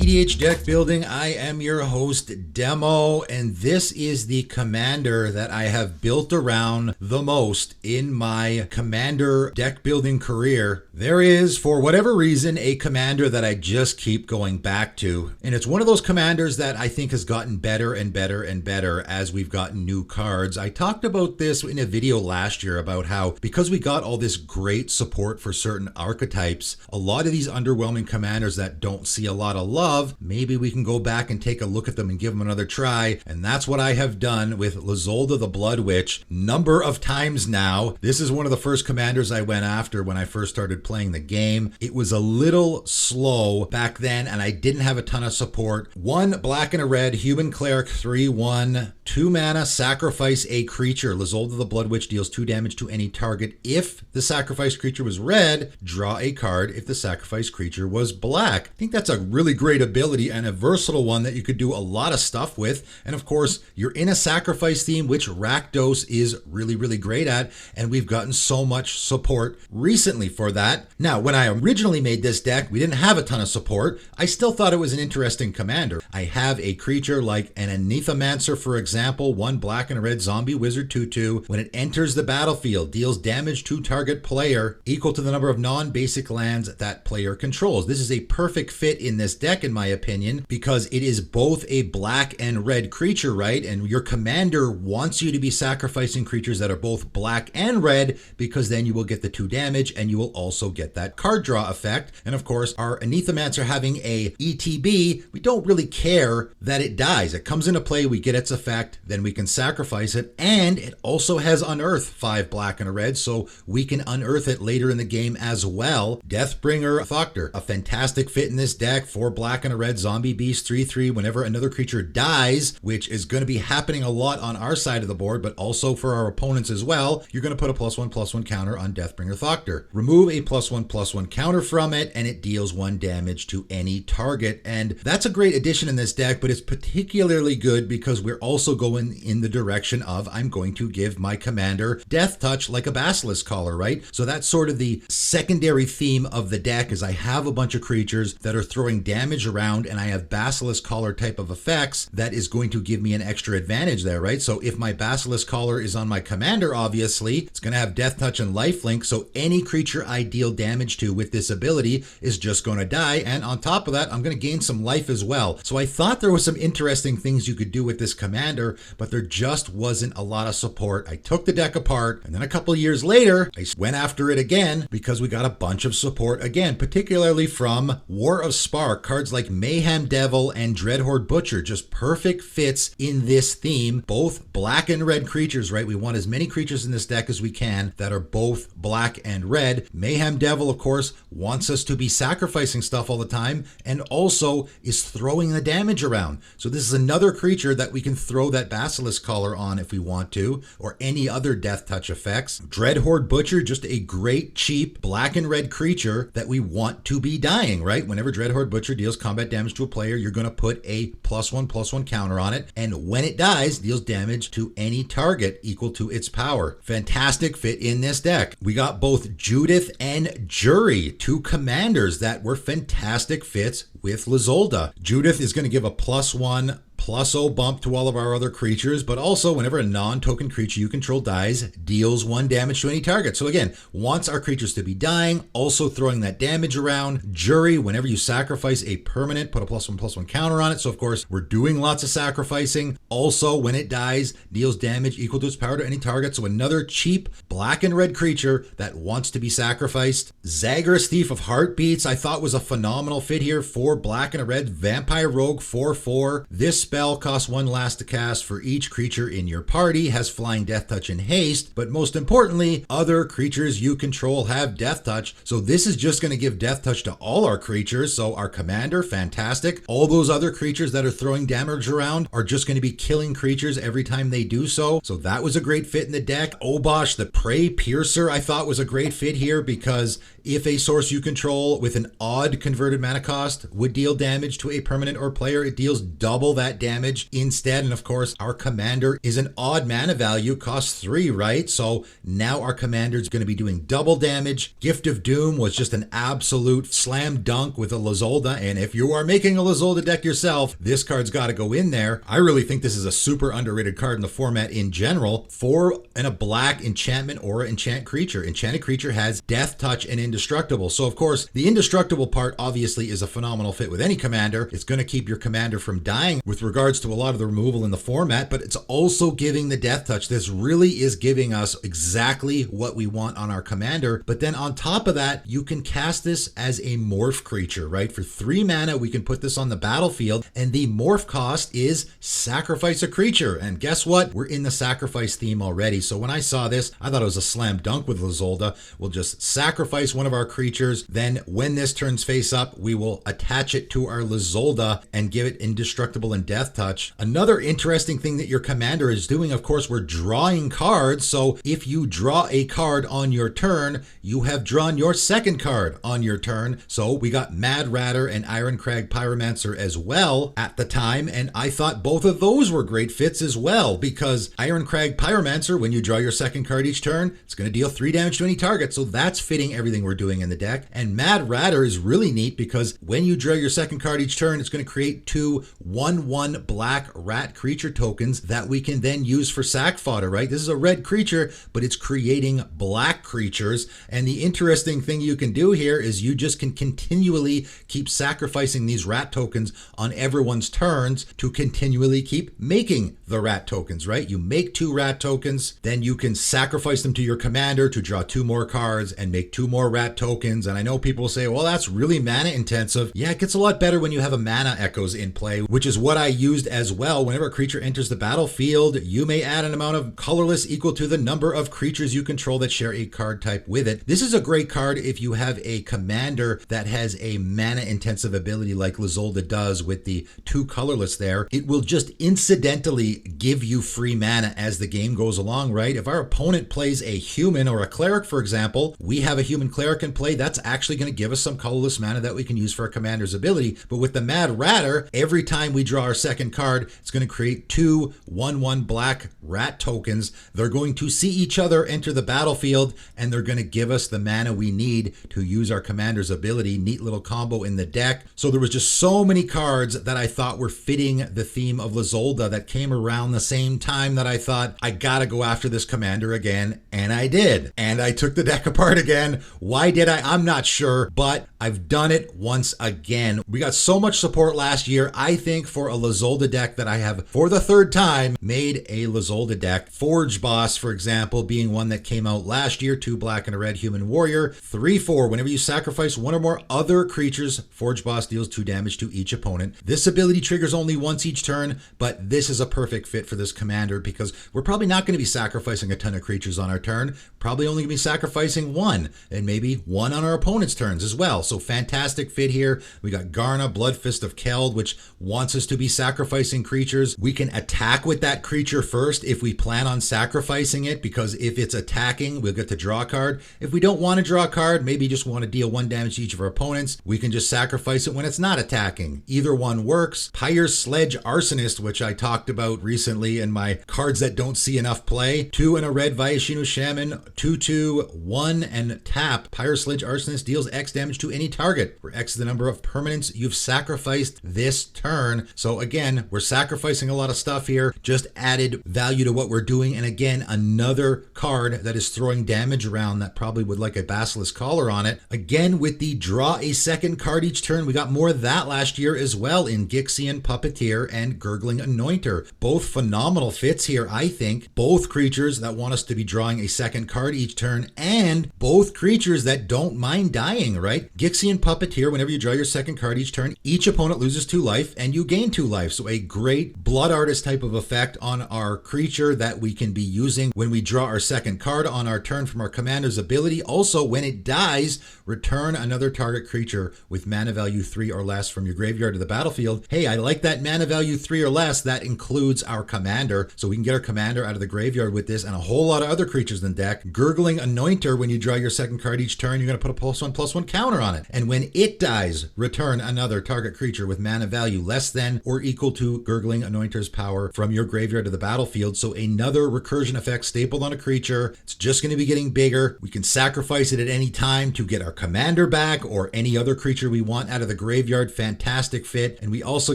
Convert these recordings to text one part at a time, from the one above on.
TDH Deck Building. I am your host, Demo, and this is the commander that I have built around the most in my commander deck building career. There is, for whatever reason, a commander that I just keep going back to, and it's one of those commanders that I think has gotten better and better and better as we've gotten new cards. I talked about this in a video last year about how, because we got all this great support for certain archetypes, a lot of these underwhelming commanders that don't see a lot of love, maybe we can go back and take a look at them and give them another try. And that's what I have done with Lyzolda the Blood Witch number of times now. This is one of the first commanders I went after when I first started playing the game. It was a little slow back then and I didn't have a ton of support. 1 black and a red human cleric 3/1, 2 mana, sacrifice a creature. Lyzolda the Blood Witch deals 2 damage to any target. If the sacrificed creature was red, draw a card if the sacrificed creature was black. I think that's a really great ability and a versatile one that you could do a lot of stuff with. And of course, you're in a sacrifice theme, which Rakdos is really, really great at. And we've gotten so much support recently for that. Now, when I originally made this deck, we didn't have a ton of support. I still thought it was an interesting commander. I have a creature like an Anethemancer, for example, 1 black and a red zombie wizard 2/2. When it enters the battlefield, deals damage to target player equal to the number of non-basic lands that player controls. This is a perfect fit in this deck, in my opinion, because it is both a black and red creature, right? And your commander wants you to be sacrificing creatures that are both black and red, because then you will get the 2 damage and you will also get that card draw effect. And of course, our Anethemancer having a ETB, we don't really care that it dies. It comes into play, we get its effect, then we can sacrifice it. And it also has Unearth, 5 black and a red, so we can unearth it later in the game as well. Deathbringer Thoctor, a fantastic fit in this deck. 4 black and a red zombie beast 3/3. Whenever another creature dies, which is going to be happening a lot on our side of the board, but also for our opponents as well, you're going to put a +1/+1 counter on Deathbringer Thoctor. Remove a +1/+1 counter from it, and it deals 1 damage to any target. And that's a great addition in this deck, but it's particularly good because we're also going in the direction of, I'm going to give my commander Death Touch like a Basilisk Collar, right? So that's sort of the secondary theme of the deck, is I have a bunch of creatures that are throwing damage around, and I have Basilisk Collar type of effects that is going to give me an extra advantage there, right? So if my Basilisk Collar is on my commander, obviously, it's going to have Death Touch and Lifelink, so any creature I deal damage to with this ability is just going to die, and on top of that, I'm going to gain some life as well. So I thought there was some interesting things you could do with this commander, but there just wasn't a lot of support. I took the deck apart, and then a couple years later, I went after it again because we got a bunch of support again, particularly from War of Spark. Cards like Mayhem Devil and Dreadhorde Butcher, just perfect fits in this theme. Both black and red creatures, right? We want as many creatures in this deck as we can that are both black and red. Mayhem Devil, of course, wants us to be sacrificing stuff all the time and also is throwing the damage around. So this is another creature that we can throw that Basilisk Collar on if we want to, or any other Death Touch effects. Dreadhorde Butcher, just a great cheap black and red creature that we want to be dying, right? Whenever Dreadhorde Butcher deals combat damage to a player, you're going to put a +1/+1 counter on it, and when it dies, deals damage to any target equal to its power. Fantastic fit in this deck. We got both Judith and Jury, 2 commanders that were fantastic fits with Lyzolda. Judith is going to give a +1/+0 bump to all of our other creatures, but also whenever a non-token creature you control dies, deals 1 damage to any target. So again, wants our creatures to be dying, also throwing that damage around. Jury, whenever you sacrifice a permanent, put a +1/+1 counter on it. So of course, we're doing lots of sacrificing. Also, when it dies, deals damage equal to its power to any target. So another cheap black and red creature that wants to be sacrificed. Zagreus Thief of Heartbeats, I thought was a phenomenal fit here. 4 black and a red Vampire Rogue 4/4. This spell costs 1 last to cast for each creature in your party, has Flying, Death Touch, and Haste, but most importantly, other creatures you control have Death Touch. So this is just going to give Death Touch to all our creatures. So our commander, fantastic. All those other creatures that are throwing damage around are just going to be killing creatures every time they do so. So that was a great fit in the deck. Obosh, the Prey Piercer, I thought was a great fit here because If a source you control with an odd converted mana cost would deal damage to a permanent or player, it deals double that damage instead. And of course, our commander is an odd mana value, costs 3, right? So now our commander is going to be doing double damage. Gift of Doom was just an absolute slam dunk with a Lyzolda. And if you are making a Lyzolda deck yourself, this card's got to go in there. I really think this is a super underrated card in the format in general. 4 and a black enchantment or enchant creature. Enchanted creature has Death Touch and Indestructible. So of course, the indestructible part obviously is a phenomenal fit with any commander. It's going to keep your commander from dying with regards to a lot of the removal in the format, but it's also giving the Death Touch. This really is giving us exactly what we want on our commander. But then on top of that, you can cast this as a morph creature, right? For 3 mana, we can put this on the battlefield, and the morph cost is sacrifice a creature. And guess what? We're in the sacrifice theme already. So when I saw this, I thought it was a slam dunk with Lyzolda. We'll just sacrifice one of our creatures. Then when this turns face up, we will attach it to our Lyzolda and give it indestructible and Death Touch. Another interesting thing that your commander is doing, of course, we're drawing cards. So if you draw a card on your turn, you have drawn your second card on your turn. So we got Mad Ratter and Ironcrag Pyromancer as well at the time. And I thought both of those were great fits as well, because Ironcrag Pyromancer, when you draw your second card each turn, it's going to deal 3 damage to any target. So that's fitting everything we're doing in the deck. And Mad Ratter is really neat because when you draw your second card each turn, it's going to create 2 1/1 black rat creature tokens that we can then use for sack fodder, right? This is a red creature, but it's creating black creatures. And the interesting thing you can do here is you just can continually keep sacrificing these rat tokens on everyone's turns to continually keep making the rat tokens, right? You make 2 rat tokens, then you can sacrifice them to your commander to draw 2 more cards and make 2 more rat tokens. And I know people say, well, that's really mana intensive. Yeah, it gets a lot better when you have a mana echoes in play, which is what I used as well. Whenever a creature enters the battlefield, you may add an amount of colorless equal to the number of creatures you control that share a card type with it. This is a great card if you have a commander that has a mana intensive ability like Lyzolda does with the 2 colorless there. It will just incidentally give you free mana as the game goes along, right? If our opponent plays a human or a cleric, for example, we have a human cleric in play, that's actually going to give us some colorless mana that we can use for our commander's ability. But with the Mad Ratter, every time we draw our second card, it's going to create 2 1/1 black rat tokens. They're going to see each other enter the battlefield, and they're going to give us the mana we need to use our commander's ability. Neat little combo in the deck. So there was just so many cards that I thought were fitting the theme of Lyzolda that came around the same time that I thought, I gotta go after this commander again, and I did. And I took the deck apart again. Why did I? I'm not sure, but I've done it once again. We got so much support last year, I think, for a Lyzolda deck that I have, for the 3rd time, made a Lyzolda deck. Forge Boss, for example, being one that came out last year, 2 black and a red human warrior, 3/4. Whenever you sacrifice 1 or more other creatures, Forge Boss deals 2 damage to each opponent. This ability triggers only once each turn, but this is a perfect fit for this commander because we're probably not going to be sacrificing a ton of creatures on our turn. Probably only going to be sacrificing 1, and maybe 1 on our opponent's turns as well. So fantastic fit here. We got Garna, Bloodfist of Keld, which wants us to be sacrificing creatures. We can attack with that creature first if we plan on sacrificing it, because if it's attacking, we'll get to draw a card. If we don't want to draw a card, maybe just want to deal 1 damage to each of our opponents, we can just sacrifice it when it's not attacking. Either one works. Pyre's Sledge Arsonist, which I talked about recently in my cards that don't see enough play. 2 and a red Viashino Shaman, 2/2, 1 and tap. Pyre's Sledge Arsonist deals X damage to any target, where X is the number of permanents you've sacrificed this turn. So again, we're sacrificing a lot of stuff here, just added value to what we're doing. And again, another card that is throwing damage around that probably would like a Basilisk Collar on it. Again, with the draw a second card each turn, we got more of that last year as well in Gixian Puppeteer and Gurgling Anointer. Both phenomenal fits here, I think. Both creatures that want us to be drawing a second card each turn, and both creatures that don't mind dying, right? Gixian Puppeteer, whenever you draw your second card each turn, each opponent loses 2 life and you gain 2 life. So a great Blood Artist type of effect on our creature that we can be using when we draw our second card on our turn from our commander's ability. Also, when it dies, return another target creature with mana value 3 or less from your graveyard to the battlefield. Hey, I like that mana value 3 or less. That includes our commander. So we can get our commander out of the graveyard with this and a whole lot of other creatures in the deck. Gurgling Anointer, when you draw your second card each each turn, you're going to put a +1/+1 counter on it. And when it dies, return another target creature with mana value less than or equal to Gurgling Anointer's power from your graveyard to the battlefield. So another recursion effect stapled on a creature. It's just going to be getting bigger. We can sacrifice it at any time to get our commander back or any other creature we want out of the graveyard. Fantastic fit. And we also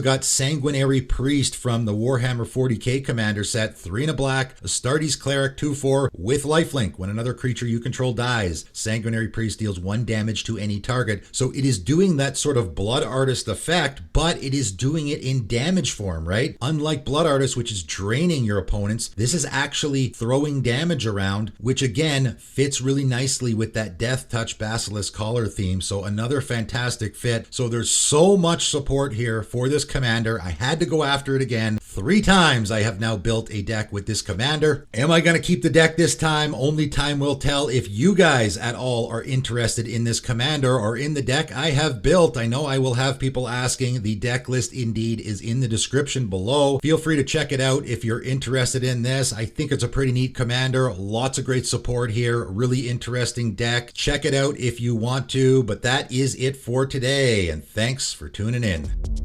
got Sanguinary Priest from the Warhammer 40k commander set. 3 and a black, Astartes Cleric, 2/4 with lifelink. When another creature you control dies, Sanguinary Priest deals 1 damage to any target. So it is doing that sort of Blood Artist effect, but it is doing it in damage form, right? Unlike Blood Artist, which is draining your opponents, this is actually throwing damage around, which again fits really nicely with that Death Touch Basilisk Collar theme. So another fantastic fit. So there's so much support here for this commander. I had to go after it again. 3 times I have now built a deck with this commander. Am I going to keep the deck this time? Only time will tell. If you guys at all are interested in this commander or in the deck I have built, I know I will have people asking. The deck list indeed is in the description below. Feel free to check it out if you're interested in this. I think it's a pretty neat commander. Lots of great support here. Really interesting deck. Check it out if you want to. But that is it for today. And thanks for tuning in.